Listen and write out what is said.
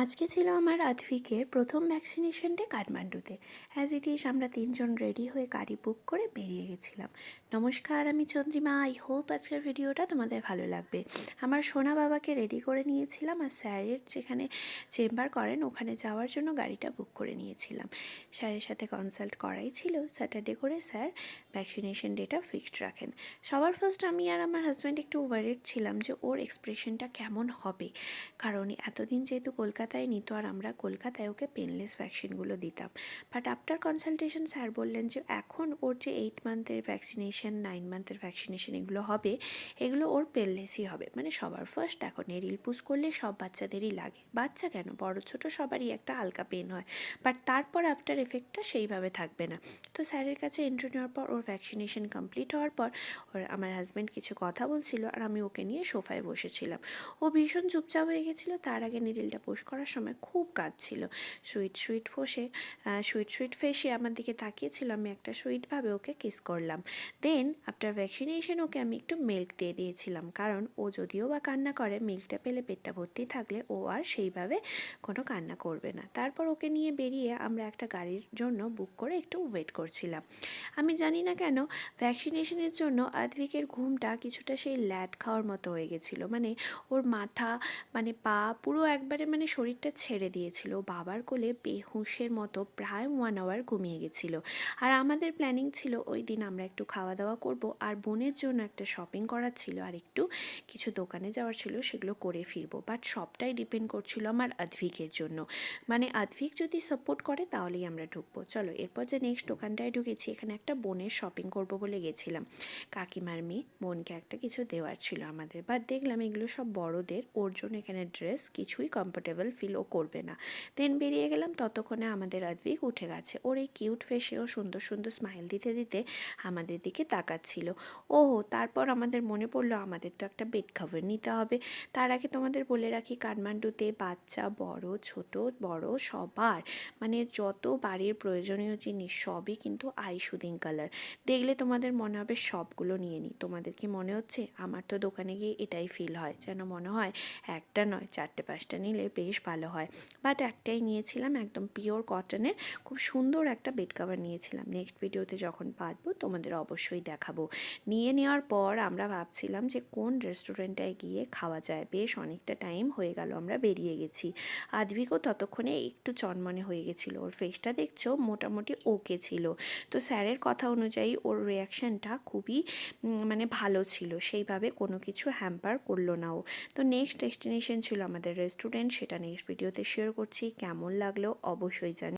আজকে ছিল আমার আদ্ভিকের প্রথম ভ্যাকসিনেশন ডে কাঠমান্ডুতে। অ্যাজ ইট ইজ আমরা তিনজন রেডি হয়ে গাড়ি বুক করে বেরিয়ে গেছিলাম। নমস্কার, আমি চন্দ্রিমা। আই হোপ আজকের ভিডিওটা তোমাদের ভালো লাগবে। আমার সোনা বাবাকে রেডি করে নিয়েছিলাম আর স্যারের যেখানে চেম্বার করেন ওখানে যাওয়ার জন্য গাড়িটা বুক করে নিয়েছিলাম। স্যারের সাথে কনসাল্ট করাই ছিল, স্যাটারডে করে স্যার ভ্যাকসিনেশন ডেটা ফিক্সড রাখেন। সবার ফার্স্ট আমি আর আমার হাজব্যান্ড একটু ওয়ারিড ছিলাম যে ওর এক্সপ্রেশনটা কেমন হবে, কারণ এতদিন যেহেতু কলকাতায় নিত আর আমরা কলকাতায় ওকে পেনলেস ভ্যাকসিনগুলো দিতাম। বাট আফটার কনসালটেশন স্যার বললেন যে এখন ওর যে 8 মান্থের ভ্যাকসিনেশন, 9 মান্থের ভ্যাকসিনেশন এগুলো হবে, এগুলো ওর পেনলেসই হবে। মানে সবার ফার্স্ট এখন নেরিল পুশ করলে সব বাচ্চাদেরই লাগে, বাচ্চা কেন বড় ছোট সবারই একটা হালকা পেন হয়, বাট তারপর আফটার এফেক্টটা সেইভাবে থাকবে না। তো স্যারের কাছে এন্ট্রি নেওয়ার পর ওর ভ্যাকসিনেশন কমপ্লিট হওয়ার পর আমার হাজব্যান্ড কিছু কথা বলছিল আর আমি ওকে নিয়ে সোফায় বসেছিলাম। ও ভীষণ চুপচাপ হয়ে গেছিলো। তার আগে নিডিলটা পুশ করার সময় খুব কাঁদছিল। সুইট ফেসে আমার দিকে তাকিয়েছিল। আমি একটা সুইটভাবে ওকে কিস করলাম। দেন আফটার ভ্যাকসিনেশন ওকে আমি একটু মিল্ক দিয়ে দিয়েছিলাম, কারণ ও যদিও বা কান্না করে, মিল্কটা পেলে পেটটা ভর্তি থাকলে ও আর সেইভাবে কোনো কান্না করবে না। তারপর ওকে নিয়ে বেরিয়ে আমরা একটা গাড়ির জন্য বুক করে একটু ওয়েট করছিলাম। আমি জানি না কেন ভ্যাকসিনেশনের জন্য আদ্ভিকের ঘুমটা কিছুটা সেই ল্যাদ খাওয়ার মতো হয়ে গেছিলো। মানে ওর মাথা, মানে পা পুরো একবারে মানে শরীরটা ছেড়ে দিয়েছিল। বাবার কোলে বেহুশের মতো প্রায় 1 আওয়ার ঘুমিয়ে গেছিলো। আর আমাদের প্ল্যানিং ছিল ওই দিন আমরা একটু খাওয়া দাওয়া করব, আর বোনের জন্য একটা শপিং করার ছিল, আর একটু কিছু দোকানে যাওয়ার ছিল, সেগুলো করে ফিরবো। বাট সবটাই ডিপেন্ড করছিল আমার আদ্ভিকের জন্য। মানে আদ্ভিক যদি সাপোর্ট করে তাহলেই আমরা ঢুকবো। চলো, এরপর যে নেক্সট দোকানটায় ঢুকেছি, এখানে একটা বোনের শপিং করব বলে গেছিলাম। কাকিমার মেয়ে, বোনকে একটা কিছু দেওয়ার ছিল আমাদের। বাট দেখলাম এগুলো সব বড়দের, ওর জন্য এখানে ড্রেস কিছুই কমফোর্টেবল ফিল ও করবে না। দেন বেরিয়ে গেলাম। ততক্ষণে আমাদের আদ্ভিক উঠে গেছে। ওর এই কিউট ফেসেও সুন্দর সুন্দর স্মাইল দিতে দিতে আমাদের দিকে তাকাচ্ছিল। ওহো, তারপর আমাদের মনে পড়লো আমাদের তো একটা বেড কভার নিতে হবে। তার আগে তোমাদের বলে রাখি, কাঠমান্ডুতে বাচ্চা বড় ছোট বড় সবার, মানে যত বাড়ির প্রয়োজনীয় জিনিস সবই কিন্তু আই শুদিং কালার। দেখলে তোমাদের মনে হবে সবগুলো নিয়ে নিই। তোমাদের কি মনে হচ্ছে? আমার তো দোকানে গিয়ে এটাই ফিল হয়, যেন মনে হয় একটা নয় 4-5টা নিলে বেশ ভালো হয়। বাট একটাই নিয়েছিলাম, একদম পিওর কটনের খুব সুন্দর একটা বেড কভার নিয়েছিলাম। নেক্সট ভিডিওতে যখন পারবো তোমাদের অবশ্যই দেখাবো। নিয়ে নেওয়ার পর আমরা ভাবছিলাম যে কোন রেস্টুরেন্টটায় গিয়ে খাওয়া যায়। বেশ অনেকটা টাইম হয়ে গেল আমরা বেরিয়ে গেছি। আদ্ভিকও ততক্ষণে একটু চনমনে হয়ে গেছিলো। ওর ফেসটা দেখছো মোটামুটি ওকে ছিল। তো স্যারের কথা অনুযায়ী ওর রিয়াকশানটা খুবই মানে ভালো ছিল, সেইভাবে কোনো কিছু হ্যাম্পার করলো না ও। তো নেক্সট ডেস্টিনেশন ছিল আমাদের রেস্টুরেন্ট, সেটা নেক্সট ভিডিওতে শেয়ার করছি। কেমন লাগলো অবশ্যই জানি।